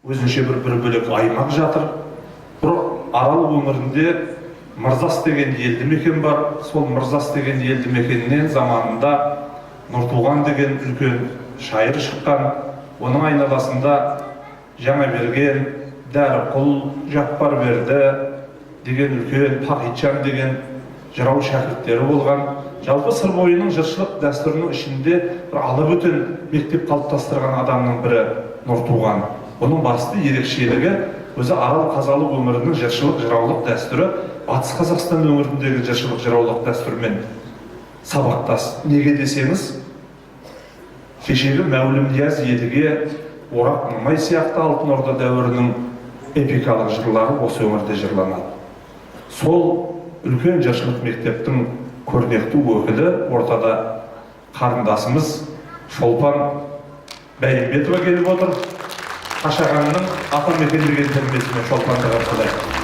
өзінше бір бөлек аймақ жатыр. Бірақ Арал өңірінде Мырзас деген елді мекен бар. Сол Мырзас деген елді мекеннен заманында Нұртуған деген үлкен шайыр шыққан. Оның айналасында Жаңаберген, Дәріқұл, Жаппарберді деген үлкен, Пахитжан деген жырау шәкірттері болған. Жалпы сыр бойының жыршылық дәстүрінің ішінде бір алабөтен мектеп қалыптастырған адамның бірі Нұртуған. Оның басты ерекшелігі өзі Арал Қазалы өңірінің жыршылық жыраулық дәстүрі Батыс Қазақстан өңіріндегі жыршылық жыраулық дәстүрмен сабақтас. Неге десеңіз, кешегі Мәулім Нияз Едіге, Орақ Нұрмай сияқты Алтын Орда дәуірінің эпикалық жырлары осы өңірде жырланады. Сол үлкен жыршылық мектептің көрнекті өкілі ортада қарындасымыз Шолпан Бәйімбетова келіп отыр. Қашағанның атамекендеген тәрбиесімен Шолпанды қарсы алайық.